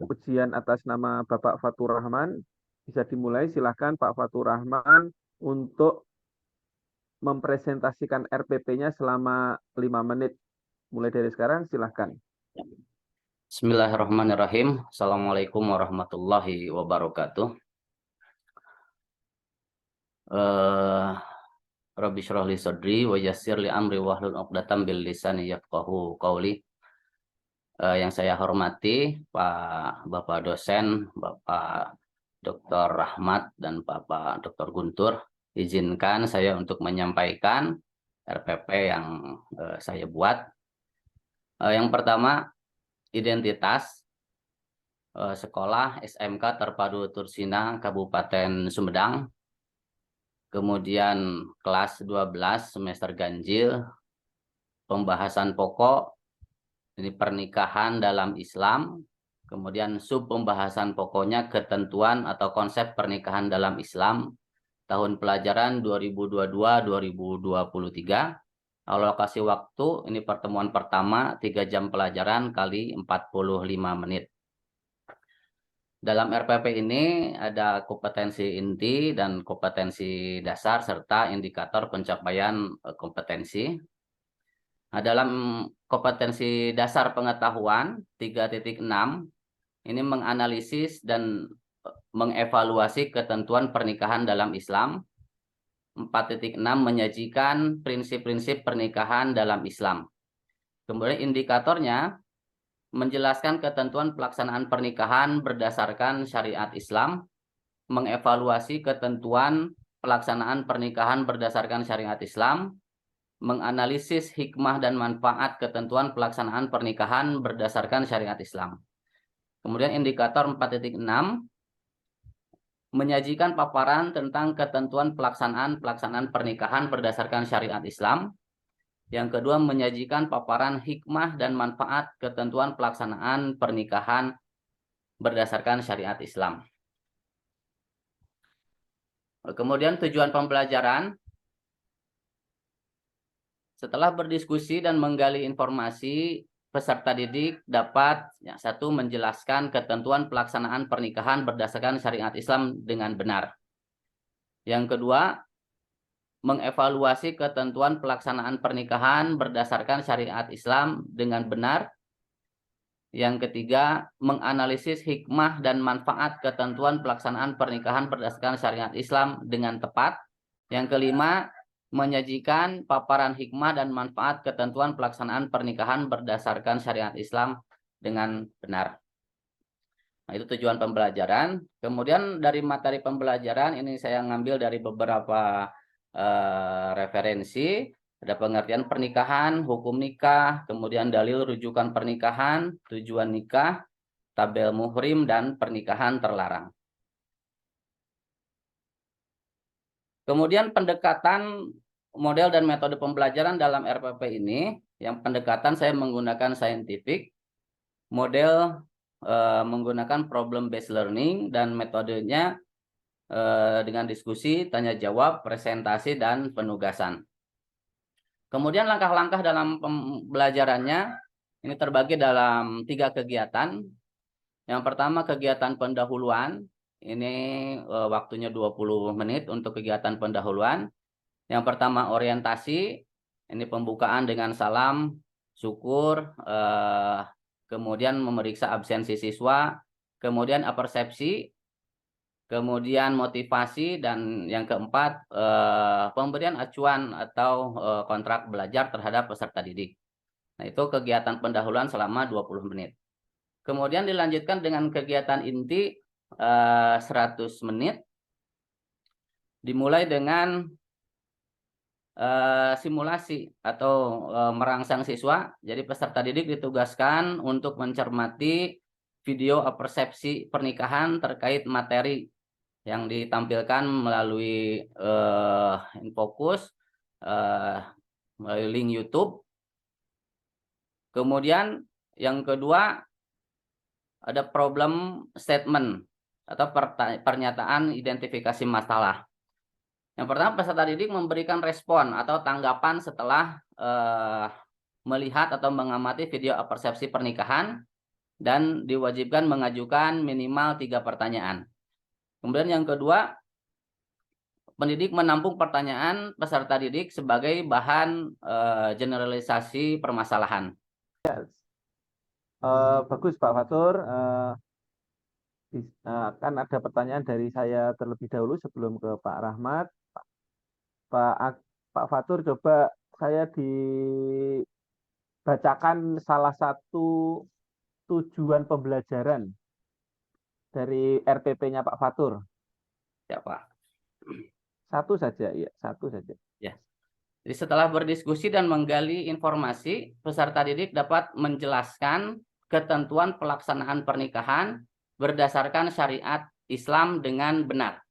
ujian atas nama Bapak Fatur Rahman. Bisa dimulai, silahkan Pak Fatur Rahman untuk mempresentasikan RPP-nya selama 5 menit. Mulai dari sekarang, silahkan. Bismillahirrahmanirrahim. Assalamualaikum warahmatullahi wabarakatuh. Rabbi shrah li sadri wa yassir li amri wahlul 'uqdatam bil lisani yafqahu qawli. Yang saya hormati Pak Bapak dosen, Bapak Dr. Rahmat dan Bapak Dr. Guntur, izinkan saya untuk menyampaikan RPP yang saya buat. Yang pertama, identitas sekolah SMK Terpadu Tursina Kabupaten Sumedang. Kemudian kelas 12 semester ganjil, pembahasan pokok ini pernikahan dalam Islam. Kemudian sub pembahasan pokoknya ketentuan atau konsep pernikahan dalam Islam tahun pelajaran 2022-2023. Alokasi waktu ini pertemuan pertama 3 jam pelajaran kali 45 menit. Dalam RPP ini ada kompetensi inti dan kompetensi dasar serta indikator pencapaian kompetensi. Nah, dalam kompetensi dasar pengetahuan 3.6 ini menganalisis dan mengevaluasi ketentuan pernikahan dalam Islam. 4.6 menyajikan prinsip-prinsip pernikahan dalam Islam. Kemudian indikatornya menjelaskan ketentuan pelaksanaan pernikahan berdasarkan syariat Islam, mengevaluasi ketentuan pelaksanaan pernikahan berdasarkan syariat Islam, menganalisis hikmah dan manfaat ketentuan pelaksanaan pernikahan berdasarkan syariat Islam. Kemudian indikator 4.6 menyajikan paparan tentang ketentuan pelaksanaan pernikahan berdasarkan syariat Islam. Yang kedua, menyajikan paparan hikmah dan manfaat ketentuan pelaksanaan pernikahan berdasarkan syariat Islam. Kemudian tujuan pembelajaran. Setelah berdiskusi dan menggali informasi, peserta didik dapat satu menjelaskan ketentuan pelaksanaan pernikahan berdasarkan syariat Islam dengan benar. Yang kedua, mengevaluasi ketentuan pelaksanaan pernikahan berdasarkan syariat Islam dengan benar. Yang ketiga, menganalisis hikmah dan manfaat ketentuan pelaksanaan pernikahan berdasarkan syariat Islam dengan tepat. Yang kelima, menyajikan paparan hikmah dan manfaat ketentuan pelaksanaan pernikahan berdasarkan syariat Islam dengan benar. Nah, itu tujuan pembelajaran. Kemudian dari materi pembelajaran ini saya ngambil dari beberapa referensi. Ada pengertian pernikahan, hukum nikah, kemudian dalil rujukan pernikahan, tujuan nikah, tabel muhrim, dan pernikahan terlarang. Kemudian pendekatan model dan metode pembelajaran dalam RPP ini, yang pendekatan saya menggunakan scientific, model menggunakan problem based learning, dan metodenya dengan diskusi, tanya jawab, presentasi, dan penugasan. Kemudian langkah-langkah dalam pembelajarannya ini terbagi dalam 3 kegiatan. Yang pertama kegiatan pendahuluan, ini waktunya 20 menit untuk kegiatan pendahuluan. Yang pertama orientasi, ini pembukaan dengan salam, syukur, kemudian memeriksa absensi siswa, kemudian apersepsi, kemudian motivasi, dan yang keempat pemberian acuan atau kontrak belajar terhadap peserta didik. Nah, itu kegiatan pendahuluan selama 20 menit. Kemudian dilanjutkan dengan kegiatan inti 100 menit. Dimulai dengan simulasi atau merangsang siswa. Jadi peserta didik ditugaskan untuk mencermati video persepsi pernikahan terkait materi yang ditampilkan melalui InFocus, melalui link YouTube. Kemudian yang kedua ada problem statement atau pernyataan identifikasi masalah. Yang pertama, peserta didik memberikan respon atau tanggapan setelah melihat atau mengamati video persepsi pernikahan. dan diwajibkan mengajukan minimal 3 pertanyaan. Kemudian yang kedua, pendidik menampung pertanyaan peserta didik sebagai bahan generalisasi permasalahan. Bagus Pak Fatur. Kan ada pertanyaan dari saya terlebih dahulu sebelum ke Pak Rahmat. Pak Fatur, coba saya dibacakan salah satu tujuan pembelajaran dari RPP-nya Pak Fatur. Ya, Pak. Satu saja, ya, satu saja. Ya. Jadi setelah berdiskusi dan menggali informasi, peserta didik dapat menjelaskan ketentuan pelaksanaan pernikahan berdasarkan syariat Islam dengan benar.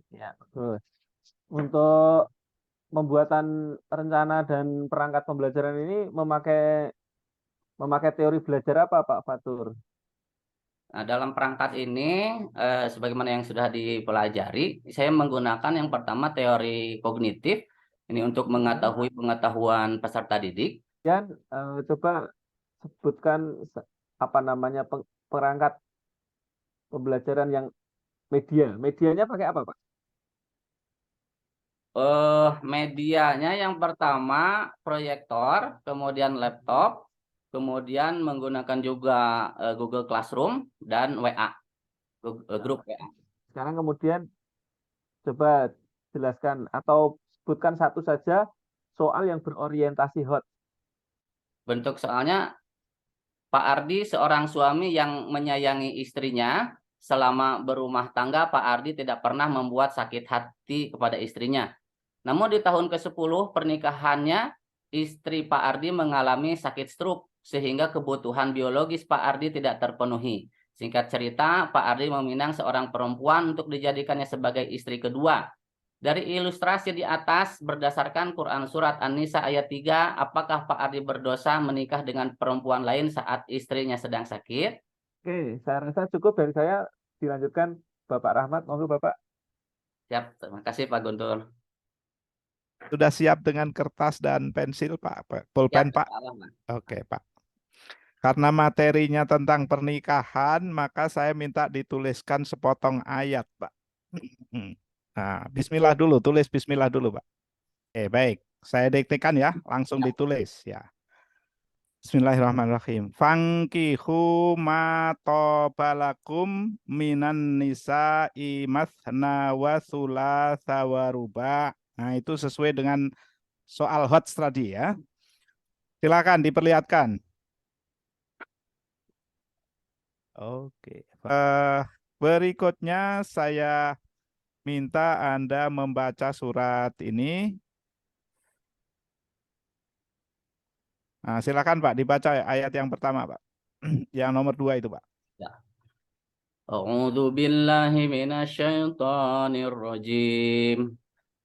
Ya, betul. Untuk pembuatan rencana dan perangkat pembelajaran ini memakai teori belajar apa Pak Fatur? Nah, dalam perangkat ini, sebagaimana yang sudah dipelajari, saya menggunakan yang pertama teori kognitif, ini untuk mengetahui pengetahuan peserta didik. Dan coba sebutkan apa namanya perangkat pembelajaran yang media. Medianya pakai apa Pak? Medianya yang pertama proyektor, kemudian laptop, kemudian menggunakan juga Google Classroom dan WA, grup WA. Sekarang kemudian coba jelaskan atau sebutkan satu saja soal yang berorientasi hot. Bentuk soalnya, Pak Ardi seorang suami yang menyayangi istrinya. Selama berumah tangga, Pak Ardi tidak pernah membuat sakit hati kepada istrinya. Namun di tahun ke-10 pernikahannya, istri Pak Ardi mengalami sakit stroke sehingga kebutuhan biologis Pak Ardi tidak terpenuhi. Singkat cerita, Pak Ardi meminang seorang perempuan untuk dijadikannya sebagai istri kedua. Dari ilustrasi di atas, berdasarkan Quran Surat An-Nisa ayat 3, apakah Pak Ardi berdosa menikah dengan perempuan lain saat istrinya sedang sakit? Oke, saya rasa cukup dari saya. Dilanjutkan Bapak Rahmat, monggo Bapak. Siap, terima kasih Pak Guntur. Sudah siap dengan kertas dan pensil, Pak? Pulpen, Pak? Oke, Pak. Karena materinya tentang pernikahan, maka saya minta dituliskan sepotong ayat, Pak. Nah, bismillah dulu, tulis bismillah dulu, Pak. Baik. Saya diktekan ya, langsung ditulis ya. Bismillahirrahmanirrahim. Fangkihu ma tobalakum minan nisa'i mathna wa thulatha wa ruba'. Nah, itu sesuai dengan soal hot tadi ya. Silakan diperlihatkan. Oke. Berikutnya saya minta Anda membaca surat ini. Nah, silakan Pak, dibaca ayat yang pertama, Pak. Yang nomor 2 itu, Pak. Ya. A'udzu billahi minasyaitonir rajim.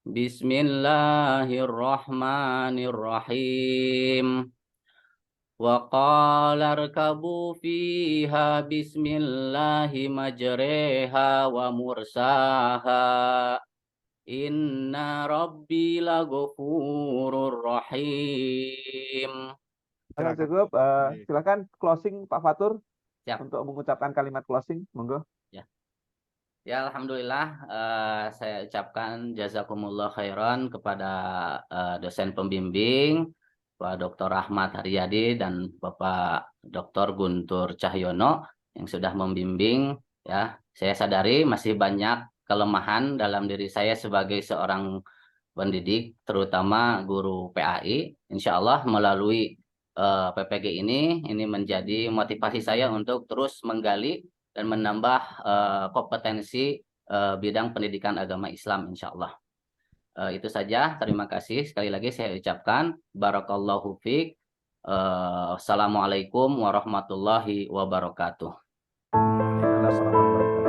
Bismillahirrahmanirrahim. Wa qala irkabu fiha bismillahi majreha wa mursaha. Inna rabbi laghafurur rahim. Cukup. Silakan closing Pak Fatur. Siap. Untuk mengucapkan kalimat closing, monggo. Ya, alhamdulillah saya ucapkan jazakumullah khairan kepada dosen pembimbing Pak Dr. Ahmad Haryadi dan Bapak Dr. Guntur Cahyono yang sudah membimbing ya. Saya sadari masih banyak kelemahan dalam diri saya sebagai seorang pendidik, terutama guru PAI. Insya Allah melalui PPG ini menjadi motivasi saya untuk terus menggali dan menambah kompetensi bidang pendidikan agama Islam, insya Allah. Itu saja, terima kasih. Sekali lagi saya ucapkan barakallahu fiik. Assalamualaikum warahmatullahi wabarakatuh. Waalaikumsalam warahmatullahi wabarakatuh.